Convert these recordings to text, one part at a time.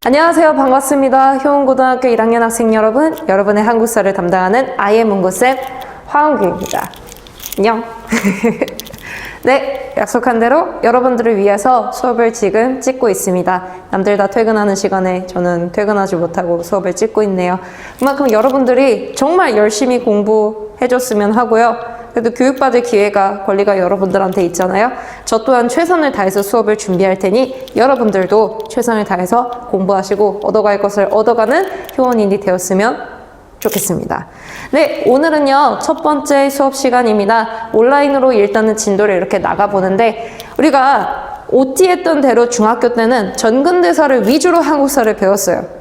안녕하세요. 반갑습니다. 효은고등학교 1학년 학생 여러분, 여러분의 한국사를 담당하는 IM문고쌤 화은규입니다. 안녕. 네, 약속한 대로 여러분들을 위해서 수업을 지금 찍고 있습니다. 남들 다 퇴근하는 시간에 저는 퇴근하지 못하고 수업을 찍고 있네요. 그만큼 여러분들이 정말 열심히 공부해줬으면 하고요. 그래도 교육받을 기회가, 권리가 여러분들한테 있잖아요. 저 또한 최선을 다해서 수업을 준비할 테니 여러분들도 최선을 다해서 공부하시고 얻어갈 것을 얻어가는 효원인이 되었으면 좋겠습니다. 네, 오늘은요 첫 번째 수업 시간입니다. 온라인으로 일단은 진도를 이렇게 나가보는데, 우리가 OT 했던 대로 중학교 때는 전근대사를 위주로 한국사를 배웠어요.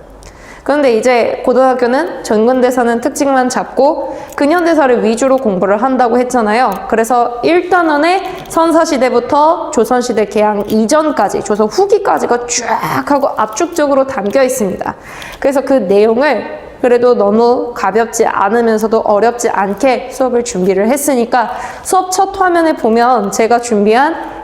그런데 이제 고등학교는 전근대사는 특징만 잡고 근현대사를 위주로 공부를 한다고 했잖아요. 그래서 1단원에 선사시대부터 조선시대 개항 이전까지, 조선 후기까지가 쫙 하고 압축적으로 담겨 있습니다. 그래서 그 내용을 그래도 너무 가볍지 않으면서도 어렵지 않게 수업을 준비를 했으니까 수업 첫 화면에 보면 제가 준비한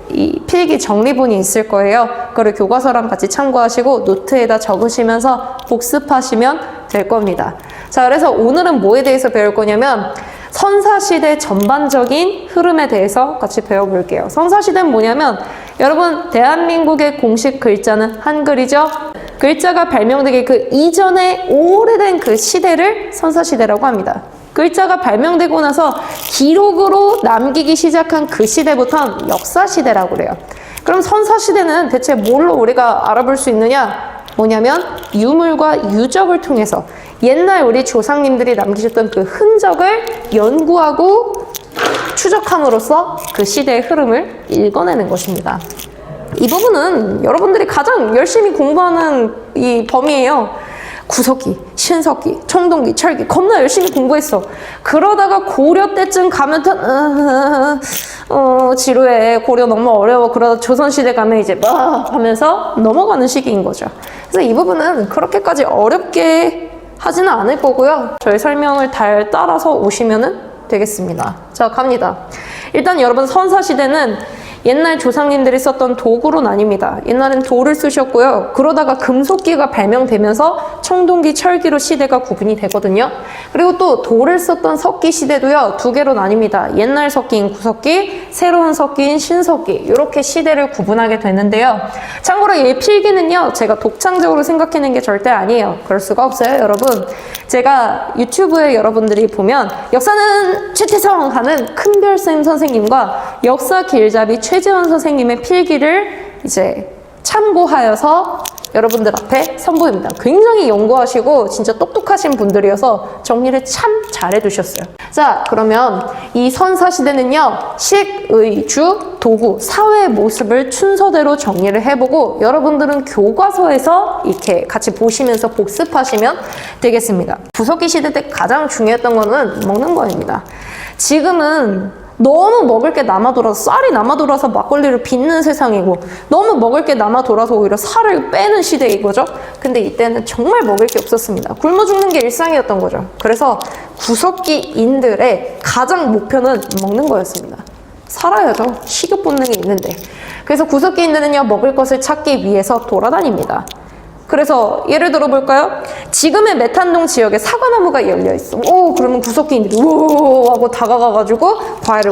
이 필기 정리본이 있을 거예요. 그거를 교과서랑 같이 참고하시고 노트에다 적으시면서 복습하시면 될 겁니다. 자, 그래서 오늘은 뭐에 대해서 배울 거냐면 선사시대 전반적인 흐름에 대해서 같이 배워볼게요. 선사시대는 뭐냐면, 여러분 대한민국의 공식 글자는 한글이죠. 글자가 발명되기 그 이전에 오래된 그 시대를 선사시대라고 합니다. 글자가 발명되고 나서 기록으로 남기기 시작한 그 시대부터는 역사시대라고 그래요. 그럼 선사시대는 대체 뭘로 우리가 알아볼 수 있느냐? 뭐냐면 유물과 유적을 통해서 옛날 우리 조상님들이 남기셨던 그 흔적을 연구하고 추적함으로써 그 시대의 흐름을 읽어내는 것입니다. 이 부분은 여러분들이 가장 열심히 공부하는 이 범위예요. 구석기, 신석기, 청동기, 철기 겁나 열심히 공부했어. 그러다가 고려 때쯤 가면 지루해. 고려 너무 어려워. 그러다 조선시대 가면 이제 막 하면서 넘어가는 시기인 거죠. 그래서 이 부분은 그렇게까지 어렵게 하지는 않을 거고요. 저희 설명을 잘 따라서 오시면 되겠습니다. 자, 갑니다. 일단 여러분 선사시대는 옛날 조상님들이 썼던 도구로 나뉩니다. 옛날엔 돌을 쓰셨고요. 그러다가 금속기가 발명되면서 청동기, 철기로 시대가 구분이 되거든요. 그리고 또 돌을 썼던 석기 시대도요, 두 개로 나뉩니다. 옛날 석기인 구석기, 새로운 석기인 신석기, 이렇게 시대를 구분하게 되는데요. 참고로 이 필기는요, 제가 독창적으로 생각해낸 게 절대 아니에요. 그럴 수가 없어요, 여러분. 제가 유튜브에 여러분들이 보면 역사는 최태성 하는 큰별쌤 선생님과 역사 길잡이 최재원 선생님의 필기를 이제 참고하여서 여러분들 앞에 선보입니다. 굉장히 연구하시고 진짜 똑똑하신 분들이어서 정리를 참 잘해 두셨어요. 자, 그러면 이 선사시대는요, 식, 의, 주, 도구, 사회의 모습을 순서대로 정리를 해보고 여러분들은 교과서에서 이렇게 같이 보시면서 복습하시면 되겠습니다. 구석기 시대 때 가장 중요했던 거는 먹는 거입니다. 지금은 너무 먹을 게 남아돌아서, 쌀이 남아돌아서 막걸리를 빚는 세상이고, 너무 먹을 게 남아돌아서 오히려 살을 빼는 시대인 거죠. 근데 이때는 정말 먹을 게 없었습니다. 굶어 죽는 게 일상이었던 거죠. 그래서 구석기인들의 가장 목표는 먹는 거였습니다. 살아야죠. 식욕 본능이 있는데. 그래서 구석기인들은요, 먹을 것을 찾기 위해서 돌아다닙니다. 그래서 예를 들어 볼까요? 지금의 메탄동 지역에 사과나무가 열려 있어. 오, 그러면 구석기인들이 오 하고 다가가가지고 과일을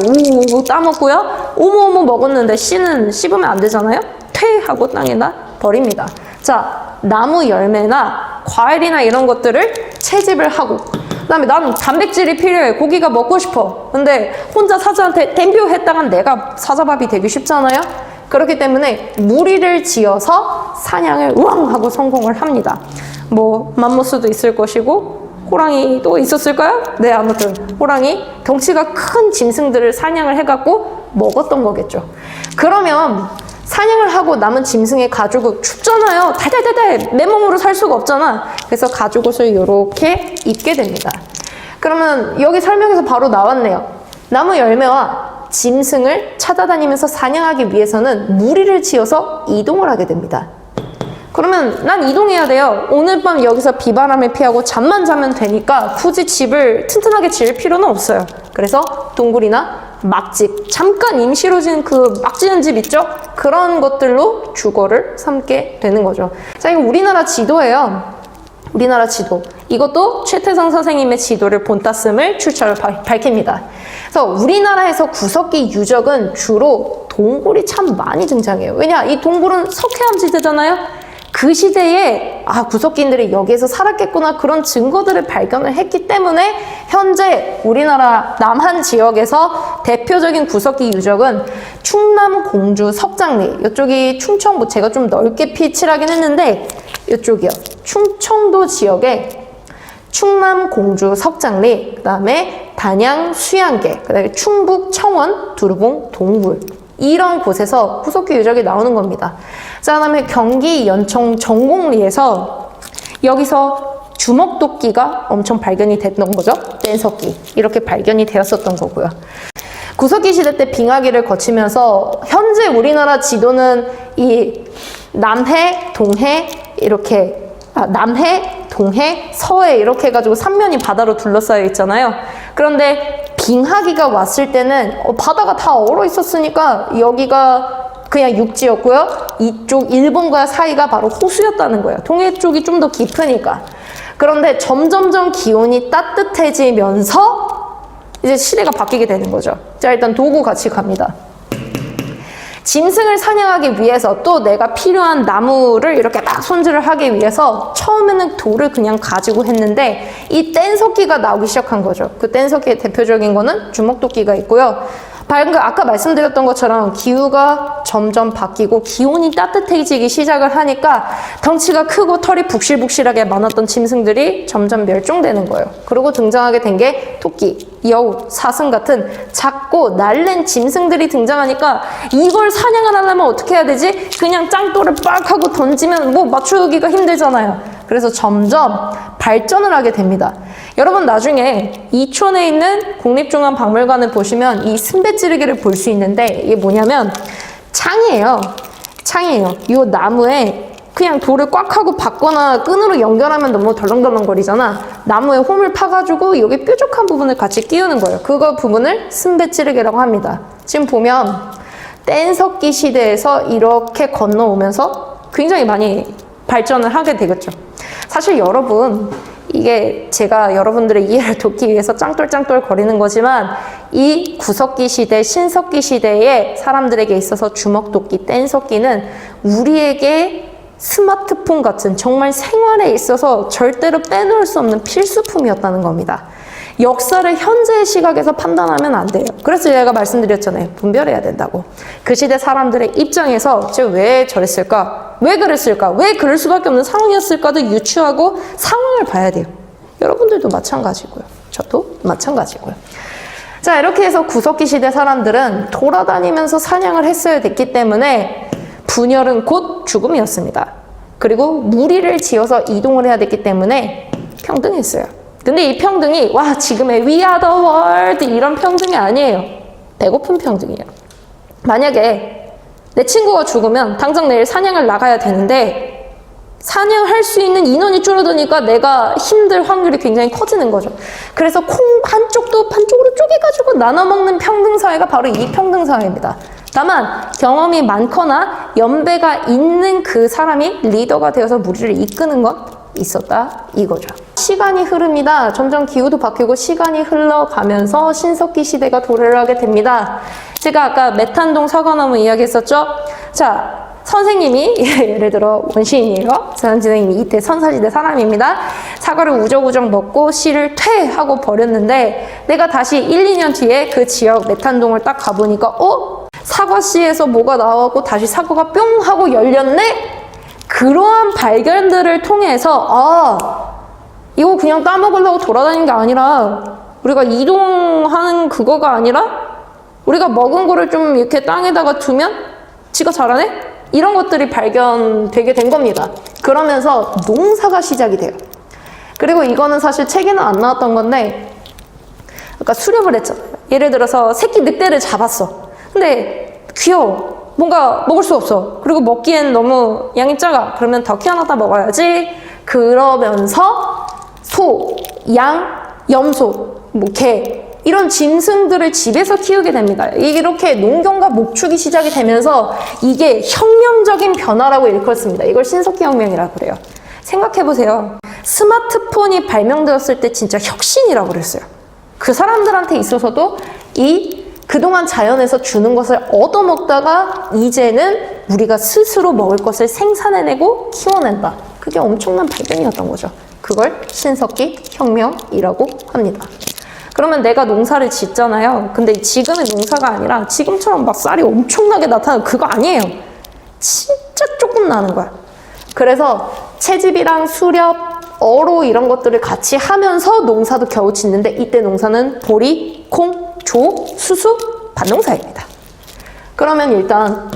오 따먹고요. 어머 먹었는데 씨는 씹으면 안 되잖아요. 퇴 하고 땅에다 버립니다. 자, 나무 열매나 과일이나 이런 것들을 채집을 하고, 그다음에 나는 단백질이 필요해. 고기가 먹고 싶어. 근데 혼자 사자한테 댐벼했다간 내가 사자밥이 되기 쉽잖아요. 그렇기 때문에 무리를 지어서 사냥을 우왕 하고 성공을 합니다. 뭐 맘모스도 있을 것이고 호랑이도 있었을까요? 네, 아무튼 호랑이, 덩치가 큰 짐승들을 사냥을 해갖고 먹었던 거겠죠. 그러면 사냥을 하고 남은 짐승의 가죽을 춥잖아요. 달달달달 내 몸으로 살 수가 없잖아. 그래서 가죽옷을 이렇게 입게 됩니다. 그러면 여기 설명에서 바로 나왔네요. 나무 열매와 짐승을 찾아다니면서 사냥하기 위해서는 무리를 지어서 이동을 하게 됩니다. 그러면 난 이동해야 돼요. 오늘 밤 여기서 비바람을 피하고 잠만 자면 되니까 굳이 집을 튼튼하게 지을 필요는 없어요. 그래서 동굴이나 막집, 잠깐 임시로 지은 그 막 지은 집 있죠? 그런 것들로 주거를 삼게 되는 거죠. 자, 이거 우리나라 지도예요. 우리나라 지도. 이것도 최태성 선생님의 지도를 본따씀을 출처를 밝힙니다. 그래서 우리나라에서 구석기 유적은 주로 동굴이 참 많이 등장해요. 왜냐? 이 동굴은 석회암 지대잖아요. 그 시대에 구석기인들이 여기에서 살았겠구나 그런 증거들을 발견을 했기 때문에 현재 우리나라 남한 지역에서 대표적인 구석기 유적은 충남 공주 석장리, 이쪽이 충청도, 제가 좀 넓게 피칠하긴 했는데 이쪽이요. 충청도 지역에 충남 공주 석장리, 그 다음에 단양 수양계, 그 다음에 충북 청원 두루봉 동굴, 이런 곳에서 구석기 유적이 나오는 겁니다. 자, 그다음에 경기 연천 정곡리에서 여기서 주먹도끼가 엄청 발견이 됐던 거죠. 뗀석기 이렇게 발견이 되었었던 거고요. 구석기 시대 때 빙하기를 거치면서 현재 우리나라 지도는 이 남해, 동해 이렇게 남해, 동해, 서해 이렇게 해가지고 삼면이 바다로 둘러싸여 있잖아요. 그런데 빙하기가 왔을 때는 바다가 다 얼어 있었으니까 여기가 그냥 육지였고요. 이쪽 일본과 사이가 바로 호수였다는 거예요. 동해 쪽이 좀 더 깊으니까. 그런데 점점점 기온이 따뜻해지면서 이제 시대가 바뀌게 되는 거죠. 자, 일단 도구 같이 갑니다. 짐승을 사냥하기 위해서 또 내가 필요한 나무를 이렇게 막 손질을 하기 위해서 처음에는 돌을 그냥 가지고 했는데 이 뗀석기가 나오기 시작한 거죠. 그 뗀석기의 대표적인 거는 주먹도끼가 있고요. 방금 아까 말씀드렸던 것처럼 기후가 점점 바뀌고 기온이 따뜻해지기 시작을 하니까 덩치가 크고 털이 북실북실하게 많았던 짐승들이 점점 멸종되는 거예요. 그리고 등장하게 된 게 토끼, 여우, 사슴 같은 작고 날랜 짐승들이 등장하니까 이걸 사냥을 하려면 어떻게 해야 되지? 그냥 짱돌을 빡 하고 던지면 뭐 맞추기가 힘들잖아요. 그래서 점점 발전을 하게 됩니다. 여러분 나중에 이촌에 있는 국립중앙박물관을 보시면 이 순배찌르기를 볼 수 있는데 이게 뭐냐면 창이에요. 창이에요. 이 나무에 그냥 돌을 꽉 하고 박거나 끈으로 연결하면 너무 덜렁덜렁거리잖아. 나무에 홈을 파가지고 여기 뾰족한 부분을 같이 끼우는 거예요. 그거 부분을 순배찌르기라고 합니다. 지금 보면 뗀석기 시대에서 이렇게 건너오면서 굉장히 많이 발전을 하게 되겠죠. 사실 여러분 이게 제가 여러분들의 이해를 돕기 위해서 짱돌짱돌 거리는 거지만 이 구석기 시대, 신석기 시대의 사람들에게 있어서 주먹도끼, 뗀석기는 우리에게 스마트폰 같은 정말 생활에 있어서 절대로 빼놓을 수 없는 필수품이었다는 겁니다. 역사를 현재의 시각에서 판단하면 안 돼요. 그래서 제가 말씀드렸잖아요. 분별해야 된다고. 그 시대 사람들의 입장에서 제가 왜 저랬을까? 왜 그랬을까? 왜 그럴 수밖에 없는 상황이었을까도 유추하고 상황을 봐야 돼요. 여러분들도 마찬가지고요. 저도 마찬가지고요. 자, 이렇게 해서 구석기 시대 사람들은 돌아다니면서 사냥을 했어야 됐기 때문에 분열은 곧 죽음이었습니다. 그리고 무리를 지어서 이동을 해야 됐기 때문에 평등했어요. 근데 이 평등이 와 지금의 We are the world 이런 평등이 아니에요. 배고픈 평등이에요. 만약에 내 친구가 죽으면 당장 내일 사냥을 나가야 되는데 사냥할 수 있는 인원이 줄어드니까 내가 힘들 확률이 굉장히 커지는 거죠. 그래서 콩 한쪽도 반쪽으로 쪼개가지고 나눠 먹는 평등사회가 바로 이 평등사회입니다. 다만 경험이 많거나 연배가 있는 그 사람이 리더가 되어서 무리를 이끄는 건 있었다 이거죠. 시간이 흐릅니다. 점점 기후도 바뀌고 시간이 흘러가면서 신석기 시대가 도래를 하게 됩니다. 제가 아까 메탄동 사과나무 이야기했었죠? 자, 선생님이 예를 들어 원시인이에요. 선생님이 이때 선사시대 사람입니다. 사과를 우적우적 먹고 씨를 퇴하고 버렸는데 내가 다시 1, 2년 뒤에 그 지역 메탄동을 딱 가보니까 사과씨에서 뭐가 나오고 다시 사과가 뿅 하고 열렸네? 그러한 발견들을 통해서 이거 그냥 따먹으려고 돌아다니는 게 아니라 우리가 이동하는 그거가 아니라 우리가 먹은 거를 좀 이렇게 땅에다가 두면 지가 자라네? 이런 것들이 발견되게 된 겁니다. 그러면서 농사가 시작이 돼요. 그리고 이거는 사실 책에는 안 나왔던 건데 아까 수렵을 했잖아요. 예를 들어서 새끼 늑대를 잡았어. 근데 귀여워. 뭔가 먹을 수 없어. 그리고 먹기엔 너무 양이 작아. 그러면 더 키워놨다 먹어야지. 그러면서 소, 양, 염소, 개 이런 짐승들을 집에서 키우게 됩니다. 이렇게 농경과 목축이 시작이 되면서 이게 혁명적인 변화라고 일컫습니다. 이걸 신석기 혁명이라고 그래요. 생각해보세요. 스마트폰이 발명되었을 때 진짜 혁신이라고 그랬어요. 그 사람들한테 있어서도 그동안 자연에서 주는 것을 얻어먹다가 이제는 우리가 스스로 먹을 것을 생산해내고 키워낸다. 그게 엄청난 발견이었던 거죠. 그걸 신석기 혁명이라고 합니다. 그러면 내가 농사를 짓잖아요. 근데 지금의 농사가 아니라 지금처럼 막 쌀이 엄청나게 나타나는 그거 아니에요. 진짜 조금 나는 거야. 그래서 채집이랑 수렵, 어로 이런 것들을 같이 하면서 농사도 겨우 짓는데 이때 농사는 보리, 콩, 조, 수수, 밭농사입니다. 그러면 일단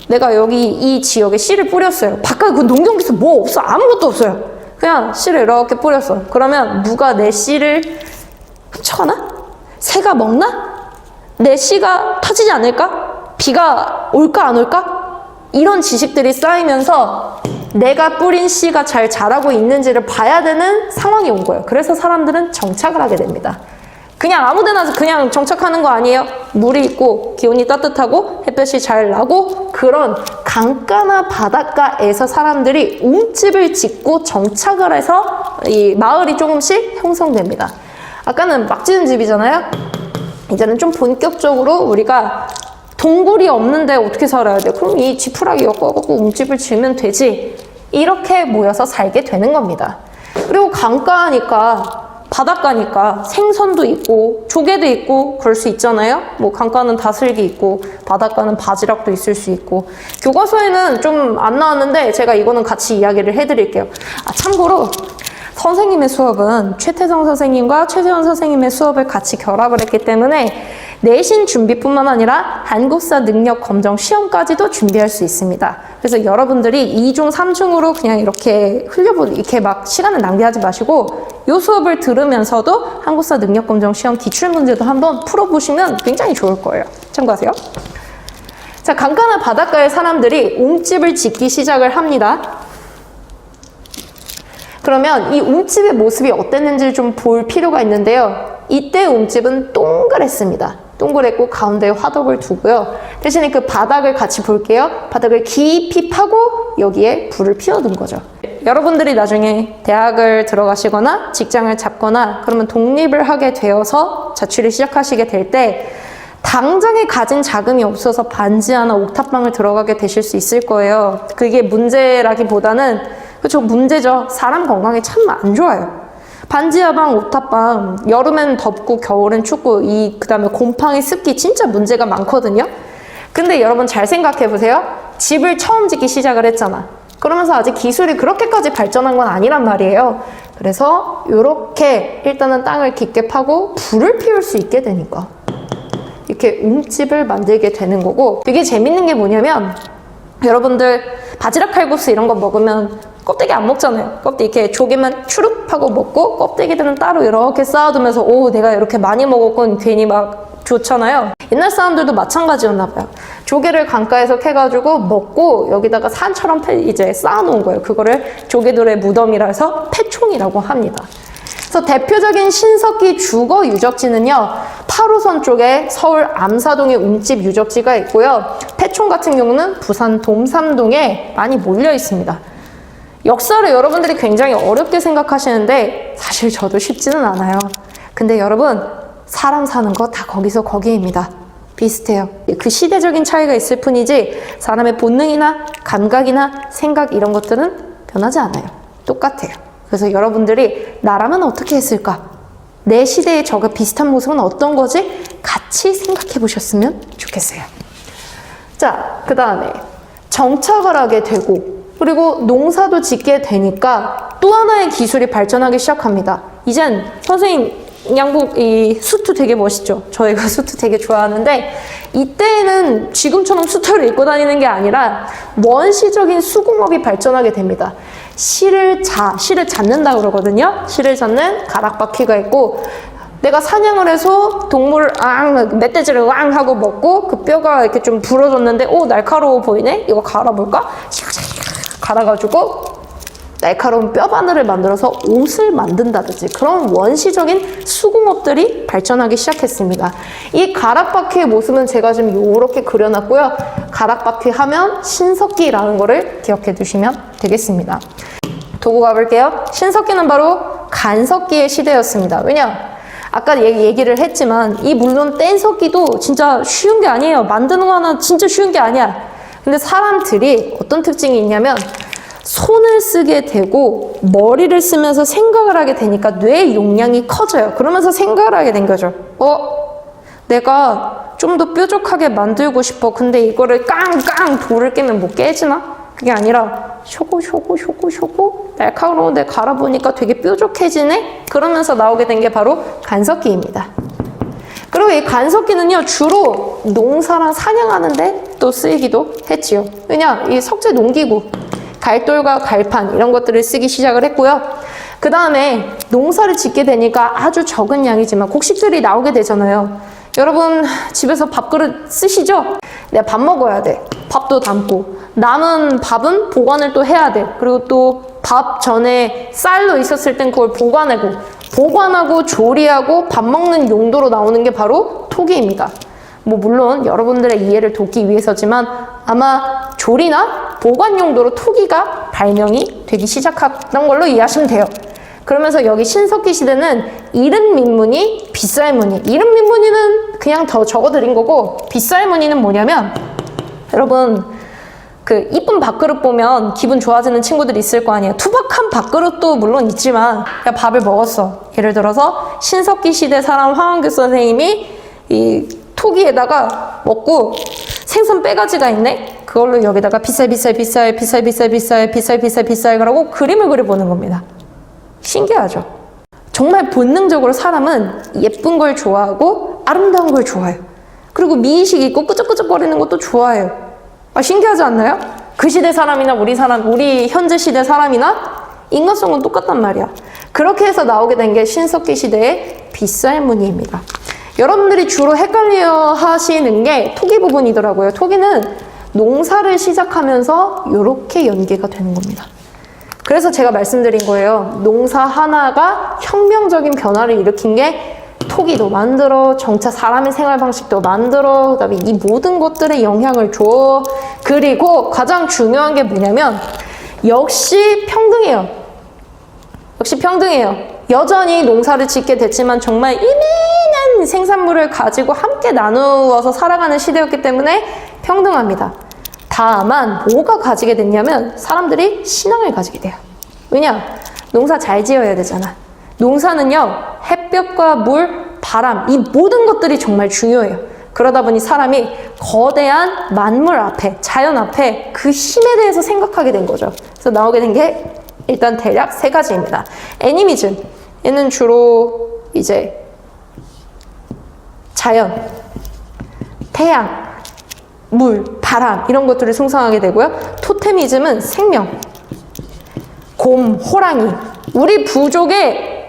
내가 여기 이 지역에 씨를 뿌렸어요. 바깥에 그 농경기술 뭐 없어. 아무것도 없어요. 그냥 씨를 이렇게 뿌렸어. 그러면 누가 내 씨를 훔쳐가나? 새가 먹나? 내 씨가 터지지 않을까? 비가 올까 안 올까? 이런 지식들이 쌓이면서 내가 뿌린 씨가 잘 자라고 있는지를 봐야 되는 상황이 온 거예요. 그래서 사람들은 정착을 하게 됩니다. 그냥 아무 데나 그냥 정착하는 거 아니에요. 물이 있고 기온이 따뜻하고 햇볕이 잘 나고 그런 강가나 바닷가에서 사람들이 움집을 짓고 정착을 해서 이 마을이 조금씩 형성됩니다. 아까는 막 지은 집이잖아요. 이제는 좀 본격적으로 우리가 동굴이 없는데 어떻게 살아야 돼? 그럼 이 지푸라기 엮어갖고 움집을 지으면 되지. 이렇게 모여서 살게 되는 겁니다. 그리고 강가니까 바닷가니까 생선도 있고 조개도 있고 그럴 수 있잖아요. 뭐 강가는 다슬기 있고 바닷가는 바지락도 있을 수 있고. 교과서에는 좀 안 나왔는데 제가 이거는 같이 이야기를 해드릴게요. 참고로 선생님의 수업은 최태성 선생님과 최재원 선생님의 수업을 같이 결합을 했기 때문에 내신 준비뿐만 아니라 한국사 능력 검정 시험까지도 준비할 수 있습니다. 그래서 여러분들이 2중, 3중으로 그냥 이렇게 이렇게 막 시간을 낭비하지 마시고 이 수업을 들으면서도 한국사 능력 검정 시험 기출 문제도 한번 풀어보시면 굉장히 좋을 거예요. 참고하세요. 자, 강가나 바닷가의 사람들이 움집을 짓기 시작을 합니다. 그러면 이 움집의 모습이 어땠는지 좀 볼 필요가 있는데요. 이때 움집은 동그랬습니다. 동그랬고 가운데에 화덕을 두고요. 대신에 그 바닥을 같이 볼게요. 바닥을 깊이 파고 여기에 불을 피워둔 거죠. 여러분들이 나중에 대학을 들어가시거나 직장을 잡거나 그러면 독립을 하게 되어서 자취를 시작하시게 될 때 당장에 가진 자금이 없어서 반지 하나 옥탑방을 들어가게 되실 수 있을 거예요. 그게 문제라기보다는 그렇죠, 문제죠. 사람 건강에 참 안 좋아요. 반지하방, 옥탑방, 여름엔 덥고 겨울엔 춥고 그 다음에 곰팡이, 습기 진짜 문제가 많거든요. 근데 여러분 잘 생각해 보세요. 집을 처음 짓기 시작을 했잖아. 그러면서 아직 기술이 그렇게까지 발전한 건 아니란 말이에요. 그래서 이렇게 일단은 땅을 깊게 파고 불을 피울 수 있게 되니까 이렇게 움집을 만들게 되는 거고, 되게 재밌는 게 뭐냐면 여러분들 바지락 칼국수 이런 거 먹으면 껍데기 안 먹잖아요. 껍데기 이렇게 조개만 추룩 하고 먹고 껍데기들은 따로 이렇게 쌓아두면서 오, 내가 이렇게 많이 먹었군 괜히 막 좋잖아요. 옛날 사람들도 마찬가지였나 봐요. 조개를 강가에서 캐가지고 먹고 여기다가 산처럼 이제 쌓아놓은 거예요. 그거를 조개들의 무덤이라 해서 패총이라고 합니다. 그래서 대표적인 신석기 주거 유적지는요, 8호선 쪽에 서울 암사동에 움집 유적지가 있고요. 패총 같은 경우는 부산 동삼동에 많이 몰려 있습니다. 역사를 여러분들이 굉장히 어렵게 생각하시는데 사실 저도 쉽지는 않아요. 근데 여러분, 사람 사는 거 다 거기서 거기입니다. 비슷해요. 그 시대적인 차이가 있을 뿐이지 사람의 본능이나 감각이나 생각 이런 것들은 변하지 않아요. 똑같아요. 그래서 여러분들이 나라면 어떻게 했을까? 내 시대에 저가 비슷한 모습은 어떤 거지? 같이 생각해 보셨으면 좋겠어요. 자, 그 다음에 정착을 하게 되고 그리고 농사도 짓게 되니까 또 하나의 기술이 발전하기 시작합니다. 이젠 선생님 양복 이 수트 되게 멋있죠? 저희가 수트 되게 좋아하는데 이때는 지금처럼 수트를 입고 다니는 게 아니라 원시적인 수공업이 발전하게 됩니다. 실을 잡는다 그러거든요. 실을 잡는 가락바퀴가 있고 내가 사냥을 해서 동물을 멧돼지를 왕 하고 먹고 그 뼈가 이렇게 좀 부러졌는데 오, 날카로워 보이네? 이거 갈아볼까? 갈아가지고 날카로운 뼈바늘을 만들어서 옷을 만든다든지 그런 원시적인 수공업들이 발전하기 시작했습니다. 이 가락바퀴의 모습은 제가 지금 이렇게 그려놨고요. 가락바퀴 하면 신석기라는 거를 기억해 두시면 되겠습니다. 도구 가볼게요. 신석기는 바로 간석기의 시대였습니다. 왜냐? 아까 얘기를 했지만 이 물론 뗀석기도 진짜 쉬운 게 아니에요. 만드는 거 하나 진짜 쉬운 게 아니야. 근데 사람들이 어떤 특징이 있냐면 손을 쓰게 되고 머리를 쓰면서 생각을 하게 되니까 뇌의 용량이 커져요. 그러면서 생각을 하게 된 거죠. 내가 좀 더 뾰족하게 만들고 싶어. 근데 이거를 깡깡 돌을 깨면 뭐 깨지나? 그게 아니라 쇼고 날카로운데 갈아보니까 되게 뾰족해지네? 그러면서 나오게 된 게 바로 간석기입니다. 그리고 이 간석기는요, 주로 농사랑 사냥하는데 또 쓰이기도 했지요. 왜냐? 이 석재 농기구, 갈돌과 갈판 이런 것들을 쓰기 시작을 했고요. 그 다음에 농사를 짓게 되니까 아주 적은 양이지만 곡식들이 나오게 되잖아요. 여러분 집에서 밥그릇 쓰시죠? 내가 밥 먹어야 돼. 밥도 담고 남은 밥은 보관을 또 해야 돼. 그리고 또 밥 전에 쌀로 있었을 땐 그걸 보관하고 조리하고 밥 먹는 용도로 나오는 게 바로 토기입니다. 뭐 물론 여러분들의 이해를 돕기 위해서지만 아마 조리나 보관 용도로 토기가 발명이 되기 시작했던 걸로 이해하시면 돼요. 그러면서 여기 신석기 시대는 이른 민무늬, 빗살무늬. 이른 민무늬는 그냥 더 적어드린 거고 빗살무늬는 뭐냐면 여러분 그 이쁜 밥그릇 보면 기분 좋아지는 친구들이 있을 거 아니에요. 투박한 밥그릇도 물론 있지만 야 밥을 먹었어. 예를 들어서 신석기 시대 사람 황원규 선생님이 이 토기에다가 먹고 생선 빼가지가 있네? 그걸로 여기다가 빗살 그러고 그림을 그려보는 겁니다. 신기하죠? 정말 본능적으로 사람은 예쁜 걸 좋아하고 아름다운 걸 좋아해요. 그리고 미의식 있고 끄적끄적거리는 것도 좋아해요. 신기하지 않나요? 그 시대 사람이나 우리 현재 시대 사람이나 인간성은 똑같단 말이야. 그렇게 해서 나오게 된 게 신석기 시대의 빗살무늬입니다. 여러분들이 주로 헷갈려 하시는 게 토기 부분이더라고요. 토기는 농사를 시작하면서 이렇게 연계가 되는 겁니다. 그래서 제가 말씀드린 거예요. 농사 하나가 혁명적인 변화를 일으킨 게 토기도 만들어, 정차 사람의 생활 방식도 만들어, 그다음에 이 모든 것들에 영향을 줘. 그리고 가장 중요한 게 뭐냐면 역시 평등해요. 여전히 농사를 짓게 됐지만 정말 이민한 생산물을 가지고 함께 나누어서 살아가는 시대였기 때문에 평등합니다. 다만 뭐가 가지게 됐냐면 사람들이 신앙을 가지게 돼요. 왜냐? 농사 잘 지어야 되잖아. 농사는요, 햇볕과 물, 바람, 이 모든 것들이 정말 중요해요. 그러다 보니 사람이 거대한 만물 앞에, 자연 앞에 그 힘에 대해서 생각하게 된 거죠. 그래서 나오게 된 게 일단 대략 3가지입니다. 애니미즘, 얘는 주로 이제 자연, 태양, 물, 바람 이런 것들을 숭상하게 되고요. 토테미즘은 생명, 곰, 호랑이. 우리 부족의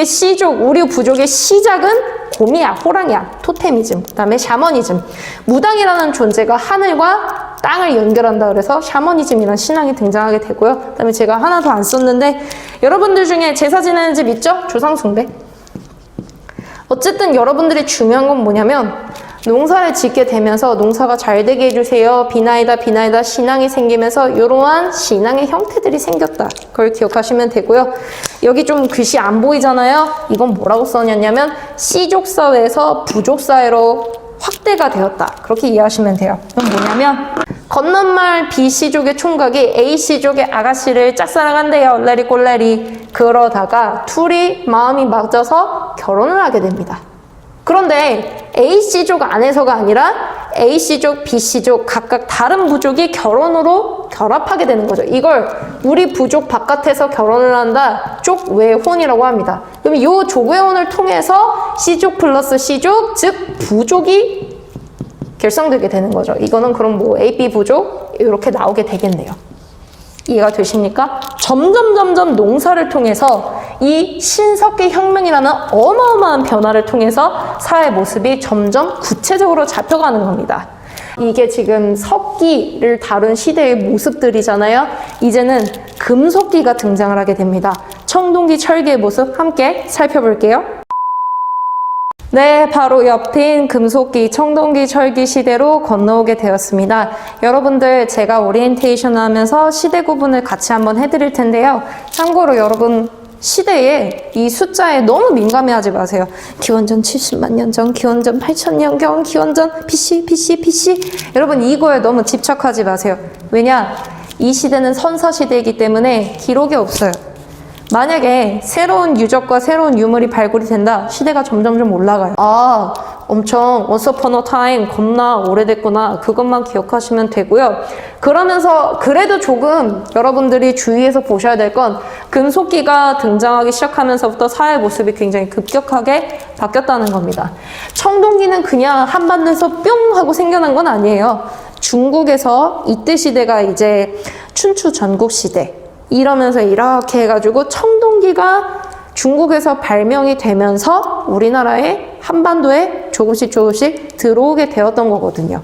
시족, 우리 부족의 시작은 곰이야, 호랑이야. 토테미즘. 그 다음에 샤머니즘. 무당이라는 존재가 하늘과 땅을 연결한다 그래서 샤머니즘이라는 신앙이 등장하게 되고요. 그 다음에 제가 하나 더 안 썼는데 여러분들 중에 제사 지내는 집 있죠? 조상숭배. 어쨌든 여러분들이 중요한 건 뭐냐면 농사를 짓게 되면서 농사가 잘 되게 해주세요. 비나이다 신앙이 생기면서 이러한 신앙의 형태들이 생겼다. 그걸 기억하시면 되고요. 여기 좀 글씨 안 보이잖아요. 이건 뭐라고 써놨냐면 씨족사회에서 부족사회로 확대가 되었다. 그렇게 이해하시면 돼요. 그건 뭐냐면 건넌마을 B씨족의 총각이 A씨족의 아가씨를 짝사랑한대요. 꼴레리. 그러다가 둘이 마음이 맞아서 결혼을 하게 됩니다. 그런데 A씨족 안에서가 아니라 A씨족, B씨족 각각 다른 부족이 결혼으로 결합하게 되는 거죠. 이걸 우리 부족 바깥에서 결혼을 한다. 족외혼이라고 합니다. 그럼 이 족외혼을 통해서 C족 플러스 C족, 즉 부족이 결성되게 되는 거죠. 이거는 그럼 뭐 A, B 부족 이렇게 나오게 되겠네요. 이해가 되십니까? 점점 농사를 통해서 이 신석기 혁명이라는 어마어마한 변화를 통해서 사회 모습이 점점 구체적으로 잡혀가는 겁니다. 이게 지금 석기를 다룬 시대의 모습들이잖아요. 이제는 금속기가 등장을 하게 됩니다. 청동기, 철기의 모습 함께 살펴볼게요. 네, 바로 옆인 금속기, 청동기, 철기 시대로 건너오게 되었습니다. 여러분들, 제가 오리엔테이션 하면서 시대 구분을 같이 한번 해드릴 텐데요. 참고로 여러분, 시대에 이 숫자에 너무 민감해하지 마세요. 기원전 70만 년 전, 기원전 8,000년 경, 기원전 PC. 여러분, 이거에 너무 집착하지 마세요. 왜냐? 이 시대는 선사시대이기 때문에 기록이 없어요. 만약에 새로운 유적과 새로운 유물이 발굴이 된다, 시대가 점점 올라가요. 아, 엄청 once upon a time 겁나 오래됐구나, 그것만 기억하시면 되고요. 그러면서 그래도 조금 여러분들이 주의해서 보셔야 될 건 금속기가 등장하기 시작하면서부터 사회 모습이 굉장히 급격하게 바뀌었다는 겁니다. 청동기는 그냥 한반도에서 뿅 하고 생겨난 건 아니에요. 중국에서 이때 시대가 이제 춘추 전국시대, 이러면서 이렇게 해가지고 청동기가 중국에서 발명이 되면서 우리나라의 한반도에 조금씩 들어오게 되었던 거거든요.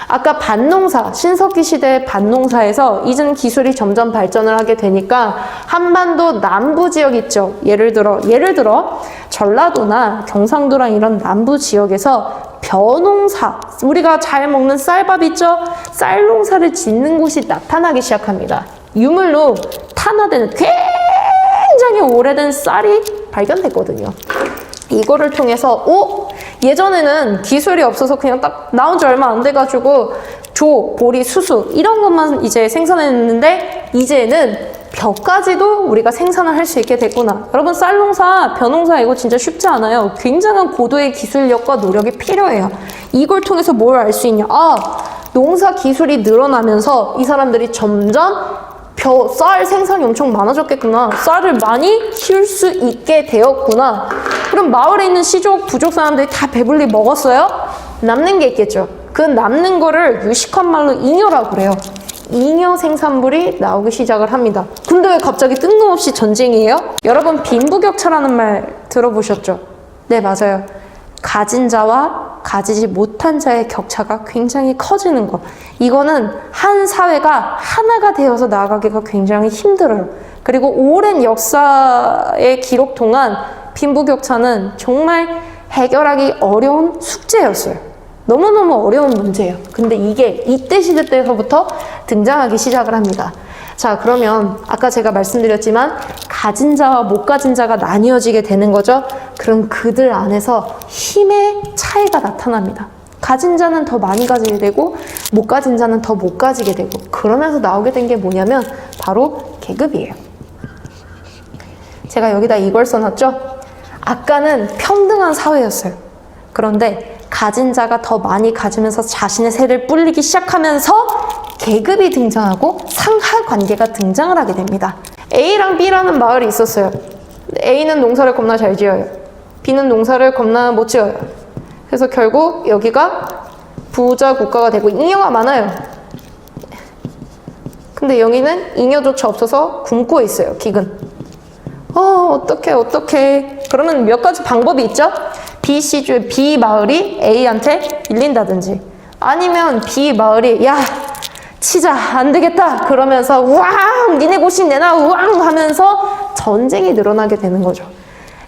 아까 밭농사, 신석기 시대의 밭농사에서 이전 기술이 점점 발전을 하게 되니까 한반도 남부 지역 있죠. 예를 들어 전라도나 경상도랑 이런 남부 지역에서 벼농사, 우리가 잘 먹는 쌀밥 있죠? 쌀농사를 짓는 곳이 나타나기 시작합니다. 유물로 탄화되는 굉장히 오래된 쌀이 발견됐거든요. 이거를 통해서 예전에는 기술이 없어서 그냥 딱 나온 지 얼마 안 돼가지고 조, 보리, 수수 이런 것만 이제 생산했는데 이제는 벼까지도 우리가 생산을 할 수 있게 됐구나. 여러분, 쌀농사, 벼농사 이거 진짜 쉽지 않아요. 굉장한 고도의 기술력과 노력이 필요해요. 이걸 통해서 뭘 알 수 있냐? 농사 기술이 늘어나면서 이 사람들이 점점 쌀 생산이 엄청 많아졌겠구나. 쌀을 많이 키울 수 있게 되었구나. 그럼 마을에 있는 시족, 부족 사람들이 다 배불리 먹었어요? 남는 게 있겠죠. 그 남는 거를 유식한 말로 잉여라고 그래요. 잉여 생산물이 나오기 시작을 합니다. 근데 왜 갑자기 뜬금없이 전쟁이에요? 여러분, 빈부격차라는 말 들어보셨죠? 네, 맞아요. 가진 자와 가지지 못한 자의 격차가 굉장히 커지는 거. 이거는 한 사회가 하나가 되어서 나아가기가 굉장히 힘들어요. 그리고 오랜 역사의 기록 동안 빈부격차는 정말 해결하기 어려운 숙제였어요. 너무너무 어려운 문제예요. 근데 이게 이때 시대 때서부터 등장하기 시작을 합니다. 자, 그러면 아까 제가 말씀드렸지만 가진 자와 못 가진 자가 나뉘어지게 되는 거죠. 그럼 그들 안에서 힘의 차이가 나타납니다. 가진 자는 더 많이 가지게 되고 못 가진 자는 더 못 가지게 되고, 그러면서 나오게 된 게 뭐냐면 바로 계급이에요. 제가 여기다 이걸 써놨죠? 아까는 평등한 사회였어요. 그런데 가진 자가 더 많이 가지면서 자신의 세를 불리기 시작하면서 계급이 등장하고 상하 관계가 등장을 하게 됩니다. A랑 B라는 마을이 있었어요. A는 농사를 겁나 잘 지어요. B는 농사를 겁나 못 지어요. 그래서 결국 여기가 부자 국가가 되고 잉여가 많아요. 근데 여기는 잉여조차 없어서 굶고 있어요. 기근. 어떡해. 그러면 몇 가지 방법이 있죠? B 마을이 A한테 밀린다든지, 아니면 B 마을이 치자, 안 되겠다 그러면서 우왕, 니네 고신 내놔 우왕 하면서 전쟁이 늘어나게 되는 거죠.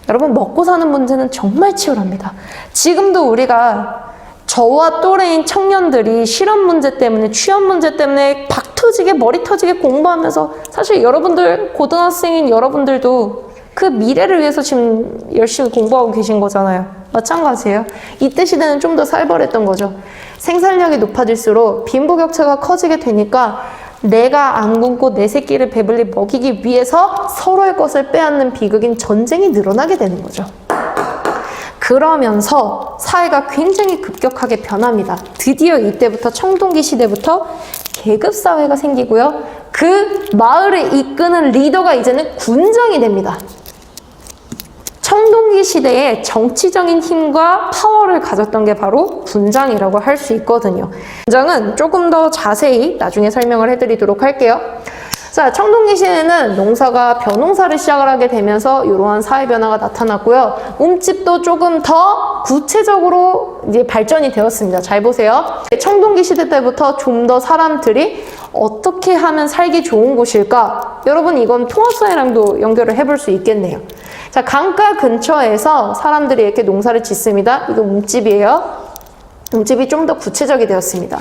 여러분, 먹고 사는 문제는 정말 치열합니다. 지금도 우리가 저와 또래인 청년들이 실업 문제 때문에, 취업 문제 때문에 박 터지게 머리 터지게 공부하면서, 사실 여러분들, 고등학생인 여러분들도 그 미래를 위해서 지금 열심히 공부하고 계신 거잖아요. 마찬가지예요. 이때 시대는 좀 더 살벌했던 거죠. 생산량이 높아질수록 빈부격차가 커지게 되니까 내가 안 굶고 내 새끼를 배불리 먹이기 위해서 서로의 것을 빼앗는 비극인 전쟁이 늘어나게 되는 거죠. 그러면서 사회가 굉장히 급격하게 변합니다. 드디어 이때부터 청동기 시대부터 계급사회가 생기고요. 그 마을을 이끄는 리더가 이제는 군장이 됩니다. 청동기 시대에 정치적인 힘과 파워를 가졌던 게 바로 군장이라고 할 수 있거든요. 군장은 조금 더 자세히 나중에 설명을 해드리도록 할게요. 자, 청동기 시대에는 농사가 벼농사를 시작을 하게 되면서 이러한 사회 변화가 나타났고요. 움집도 조금 더 구체적으로 이제 발전이 되었습니다. 잘 보세요. 청동기 시대 때부터 좀 더 사람들이 어떻게 하면 살기 좋은 곳일까? 여러분, 이건 통합사회랑도 연결을 해볼 수 있겠네요. 자, 강가 근처에서 사람들이 이렇게 농사를 짓습니다. 이거 움집이에요. 움집이 좀 더 구체적이 되었습니다.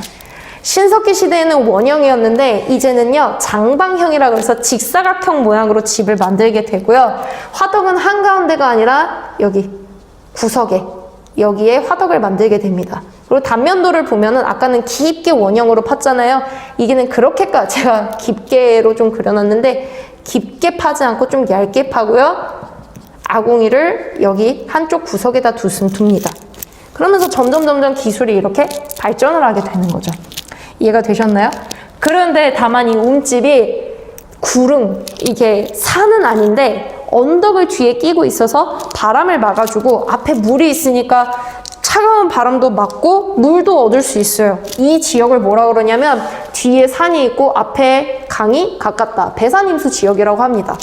신석기 시대에는 원형이었는데 이제는요 장방형이라고 해서 직사각형 모양으로 집을 만들게 되고요. 화덕은 한가운데가 아니라 여기 구석에 여기에 화덕을 만들게 됩니다. 그리고 단면도를 보면은 아까는 깊게 원형으로 팠잖아요. 이게는 그렇게까지 제가 깊게로 좀 그려놨는데 깊게 파지 않고 좀 얇게 파고요. 아궁이를 여기 한쪽 구석에다 둡니다. 그러면서 점점 기술이 이렇게 발전을 하게 되는 거죠. 이해가 되셨나요? 그런데 다만 이 움집이 구릉, 이게 산은 아닌데 언덕을 뒤에 끼고 있어서 바람을 막아주고 앞에 물이 있으니까 차가운 바람도 막고 물도 얻을 수 있어요. 이 지역을 뭐라 그러냐면 뒤에 산이 있고 앞에 강이 가깝다. 배산임수 지역이라고 합니다.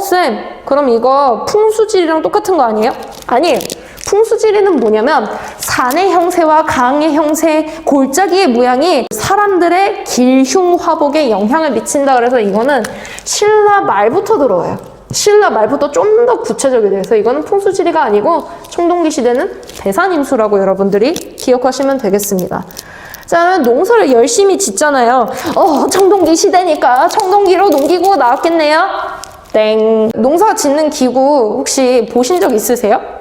쌤, 그럼 이거 풍수지리랑 똑같은 거 아니에요? 아니에요. 풍수지리는 뭐냐면 산의 형세와 강의 형세, 골짜기의 모양이 사람들의 길흉화복에 영향을 미친다. 그래서 이거는 신라 말부터 들어와요. 신라 말부터 좀 더 구체적이 돼서 이거는 풍수지리가 아니고 청동기 시대는 배산임수라고 여러분들이 기억하시면 되겠습니다. 자, 농사를 열심히 짓잖아요. 청동기 시대니까 청동기로 농기구가 나왔겠네요. 땡. 농사 짓는 기구 혹시 보신 적 있으세요?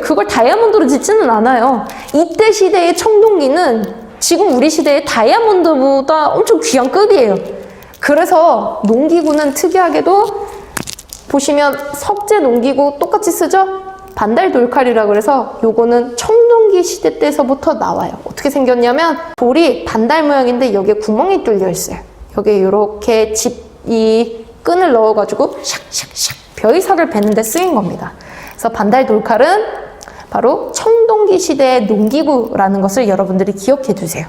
그걸 다이아몬드로 짓지는 않아요. 이때 시대의 청동기는 지금 우리 시대의 다이아몬드보다 엄청 귀한 급이에요. 그래서 농기구는 특이하게도 보시면 석재 농기구 똑같이 쓰죠? 반달 돌칼이라고 그래서 요거는 청동기 시대 때서부터 나와요. 어떻게 생겼냐면 돌이 반달 모양인데 여기에 구멍이 뚫려 있어요. 여기에 이렇게 이 끈을 넣어가지고 샥샥샥 벼이삭을 베는데 쓰인 겁니다. 그래서 반달 돌칼은 바로 청동기 시대의 농기구라는 것을 여러분들이 기억해 두세요.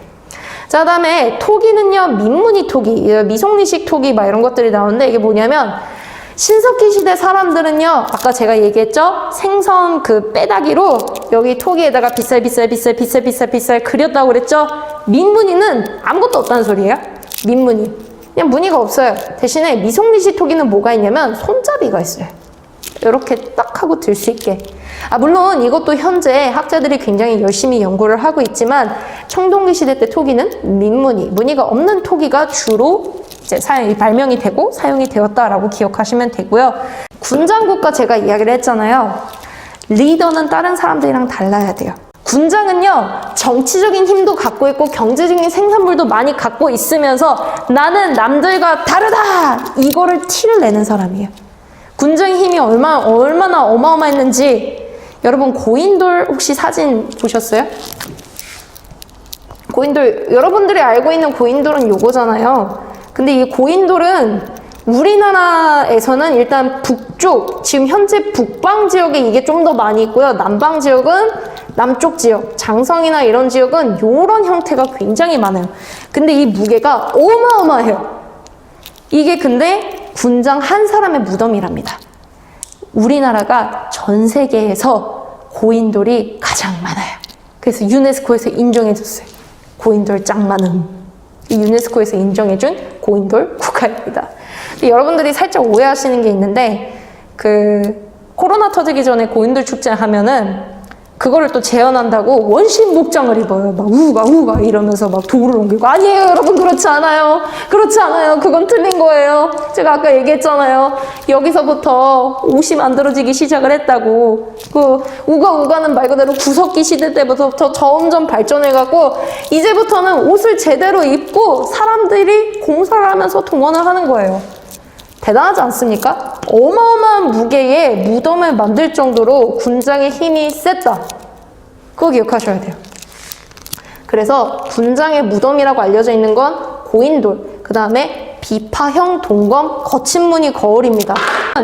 자, 그다음에 토기는요, 민무늬 토기, 미송리식 토기 막 이런 것들이 나오는데 이게 뭐냐면 신석기 시대 사람들은요, 아까 제가 얘기했죠? 생선 그 빼다기로 여기 토기에다가 빗살 그렸다고 그랬죠? 민무늬는 아무것도 없다는 소리예요. 민무늬. 그냥 무늬가 없어요. 대신에 미송리식 토기는 뭐가 있냐면 손잡이가 있어요. 이렇게 딱 하고 들 수 있게. 물론 이것도 현재 학자들이 굉장히 열심히 연구를 하고 있지만 청동기 시대 때 토기는 민무늬, 무늬가 없는 토기가 주로 이제 발명이 되고 사용이 되었다라고 기억하시면 되고요. 군장국가 제가 이야기를 했잖아요. 리더는 다른 사람들이랑 달라야 돼요. 군장은요, 정치적인 힘도 갖고 있고 경제적인 생산물도 많이 갖고 있으면서 나는 남들과 다르다! 이거를 티를 내는 사람이에요. 군장의 힘이 얼마나 어마어마했는지 여러분 고인돌 혹시 사진 보셨어요? 고인돌, 여러분들이 알고 있는 고인돌은 요거잖아요. 근데 이 고인돌은 우리나라에서는 일단 북쪽, 지금 현재 북방 지역에 이게 좀 더 많이 있고요. 남방 지역은 남쪽 지역, 장성이나 이런 지역은 요런 형태가 굉장히 많아요. 근데 이 무게가 어마어마해요. 이게 근데 군장 한 사람의 무덤이랍니다. 우리나라가 전 세계에서 고인돌이 가장 많아요. 그래서 유네스코에서 인정해줬어요. 고인돌 짱 많음. 이 유네스코에서 인정해준 고인돌 국가입니다. 여러분들이 살짝 오해하시는 게 있는데 코로나 터지기 전에 고인돌 축제 하면은 그거를 또 재현한다고 원신 목장을 입어요. 막 우가 이러면서 막 돌을 옮기고. 아니에요, 여러분. 그렇지 않아요. 그렇지 않아요. 그건 틀린 거예요. 제가 아까 얘기했잖아요. 여기서부터 옷이 만들어지기 시작을 했다고. 우가는 말 그대로 구석기 시대 때부터 점점 발전해가고 이제부터는 옷을 제대로 입고 사람들이 공사를 하면서 동원을 하는 거예요. 대단하지 않습니까? 어마어마한 무게의 무덤을 만들 정도로 군장의 힘이 셌다. 그거 기억하셔야 돼요. 그래서 군장의 무덤이라고 알려져 있는 건 고인돌, 그 다음에 비파형 동검 거친 무늬 거울입니다.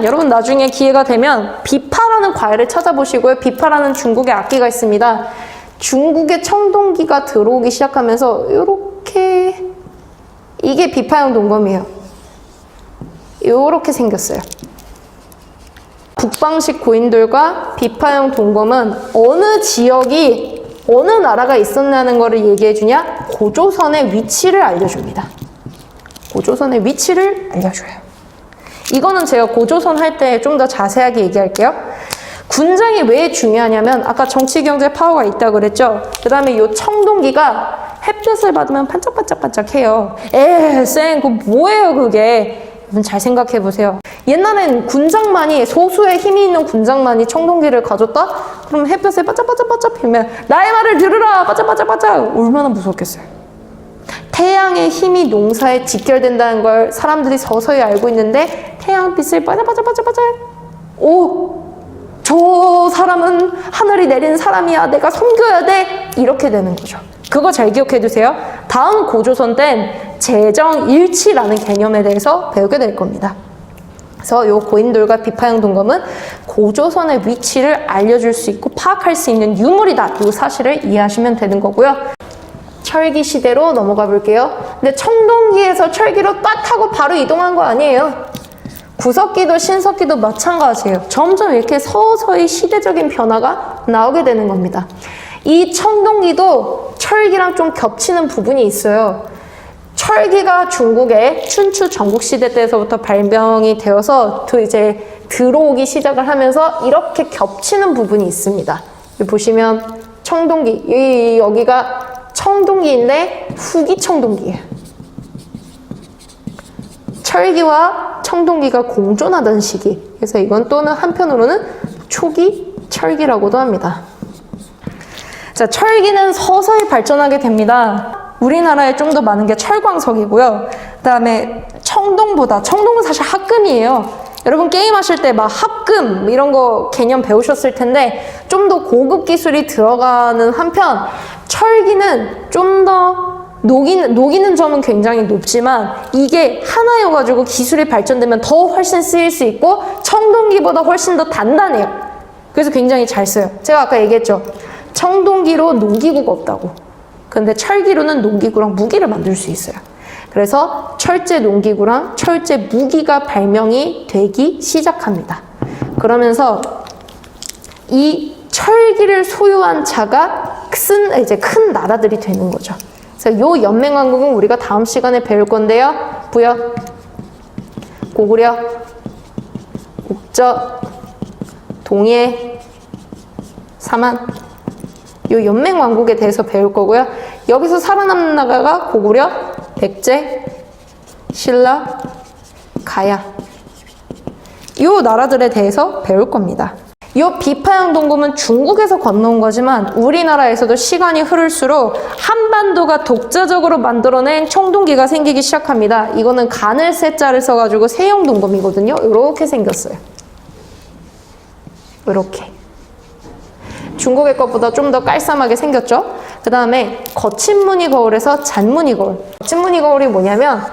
여러분 나중에 기회가 되면 비파라는 과일을 찾아보시고요. 비파라는 중국의 악기가 있습니다. 중국의 청동기가 들어오기 시작하면서 이렇게 이게 비파형 동검이에요. 요렇게 생겼어요. 북방식 고인돌과 비파형 동검은 어느 지역이 어느 나라가 있었냐는 것을 얘기해주냐? 고조선의 위치를 알려줍니다. 고조선의 위치를 알려줘요. 이거는 제가 고조선 할 때 좀 더 자세하게 얘기할게요. 군장이 왜 중요하냐면 아까 정치, 경제, 파워가 있다고 그랬죠? 그 다음에 요 청동기가 햇볕을 받으면 반짝반짝반짝해요. 쌩, 그거 뭐예요 그게? 여러분 잘 생각해 보세요. 옛날엔 군장만이, 소수의 힘이 있는 군장만이 청동기를 가졌다? 그럼 햇볕에 반짝반짝반짝 피면 나의 말을 들으라! 반짝반짝반짝! 얼마나 무섭겠어요. 태양의 힘이 농사에 직결된다는 걸 사람들이 서서히 알고 있는데 태양빛을 반짝반짝반짝반짝 오! 저 사람은 하늘이 내린 사람이야. 내가 섬겨야 돼. 이렇게 되는 거죠. 그거 잘 기억해 두세요. 다음 고조선 땐 재정일치라는 개념에 대해서 배우게 될 겁니다. 그래서 요 고인돌과 비파형 동검은 고조선의 위치를 알려줄 수 있고 파악할 수 있는 유물이다. 이 사실을 이해하시면 되는 거고요. 철기 시대로 넘어가 볼게요. 근데 청동기에서 철기로 딱 하고 바로 이동한 거 아니에요. 구석기도 신석기도 마찬가지예요. 점점 이렇게 서서히 시대적인 변화가 나오게 되는 겁니다. 이 청동기도 철기랑 좀 겹치는 부분이 있어요. 철기가 중국의 춘추 전국시대 때서부터 발명이 되어서 이제 들어오기 시작을 하면서 이렇게 겹치는 부분이 있습니다. 여기 보시면 청동기, 여기가 청동기인데 후기 청동기예요. 철기와 청동기가 공존하던 시기. 그래서 이건 또는 한편으로는 초기 철기라고도 합니다. 자, 철기는 서서히 발전하게 됩니다. 우리나라에 좀 더 많은 게 철광석이고요. 그 다음에 청동은 사실 합금이에요. 여러분 게임하실 때 막 합금 이런 거 개념 배우셨을 텐데 좀 더 고급 기술이 들어가는 한편 철기는 좀 더 녹이는 점은 굉장히 높지만 이게 하나여가지고 기술이 발전되면 더 훨씬 쓰일 수 있고 청동기보다 훨씬 더 단단해요. 그래서 굉장히 잘 써요. 제가 아까 얘기했죠. 청동기로 농기구가 없다고. 근데 철기로는 농기구랑 무기를 만들 수 있어요. 그래서 철제 농기구랑 철제 무기가 발명이 되기 시작합니다. 그러면서 이 철기를 소유한 자가 이제 큰 나라들이 되는 거죠. 그래서 요 연맹왕국은 우리가 다음 시간에 배울 건데요. 부여, 고구려, 옥저, 동해, 사만 요 연맹왕국에 대해서 배울 거고요. 여기서 살아남는 나라가 고구려, 백제, 신라, 가야 요 나라들에 대해서 배울 겁니다. 요 비파형 동검은 중국에서 건너온 거지만 우리나라에서도 시간이 흐를수록 한반도가 독자적으로 만들어낸 청동기가 생기기 시작합니다. 이거는 간을 세자를 써가지고 세형 동검이거든요. 이렇게 생겼어요. 이렇게. 중국의 것보다 좀 더 깔쌈하게 생겼죠. 그 다음에 거친 무늬 거울에서 잔무늬 거울. 거친 무늬 거울이 뭐냐면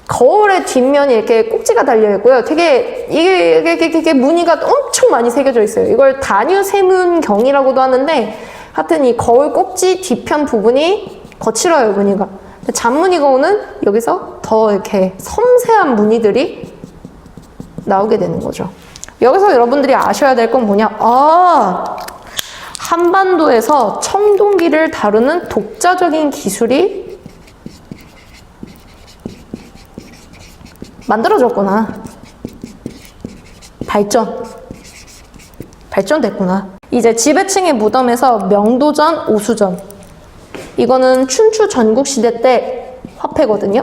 거울의 뒷면이 이렇게 꼭지가 달려있고요. 되게 이게 무늬가 엄청 많이 새겨져 있어요. 이걸 단유세문경이라고도 하는데 하여튼 이 거울 꼭지 뒤편 부분이 거칠어요, 무늬가. 잔무늬 거울은 여기서 더 이렇게 섬세한 무늬들이 나오게 되는 거죠. 여기서 여러분들이 아셔야 될 건 뭐냐? 한반도에서 청동기를 다루는 독자적인 기술이 만들어졌구나. 발전됐구나. 이제 지배층의 무덤에서 명도전, 오수전. 이거는 춘추 전국시대 때 화폐거든요.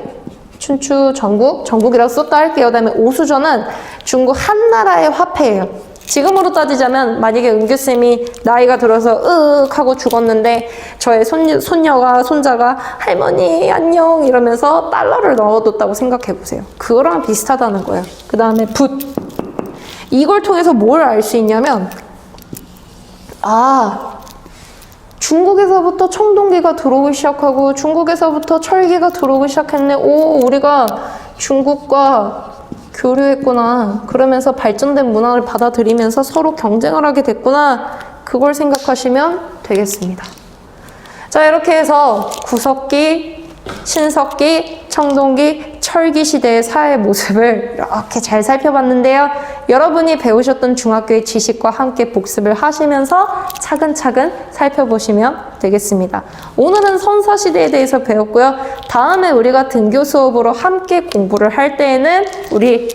춘추 전국이라고 썼다 할게요. 그 다음에 오수전은 중국 한나라의 화폐예요. 지금으로 따지자면 만약에 은규쌤이 나이가 들어서 하고 죽었는데 저의 손자가 할머니 안녕 이러면서 달러를 넣어뒀다고 생각해보세요. 그거랑 비슷하다는 거예요. 그 다음에 붓. 이걸 통해서 뭘 알 수 있냐면 중국에서부터 청동기가 들어오기 시작하고 중국에서부터 철기가 들어오기 시작했네. 우리가 중국과 교류했구나. 그러면서 발전된 문화를 받아들이면서 서로 경쟁을 하게 됐구나. 그걸 생각하시면 되겠습니다. 자, 이렇게 해서 구석기, 신석기, 청동기, 철기 시대의 사회 모습을 이렇게 잘 살펴봤는데요. 여러분이 배우셨던 중학교의 지식과 함께 복습을 하시면서 차근차근 살펴보시면 되겠습니다. 오늘은 선사시대에 대해서 배웠고요. 다음에 우리가 등교 수업으로 함께 공부를 할 때에는 우리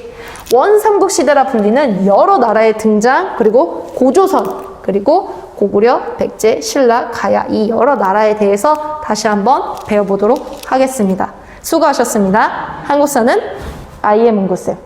원삼국시대라 불리는 여러 나라의 등장, 그리고 고조선, 그리고 고구려, 백제, 신라, 가야 이 여러 나라에 대해서 다시 한번 배워보도록 하겠습니다. 수고하셨습니다. 한국사는 아이의 문구쌤.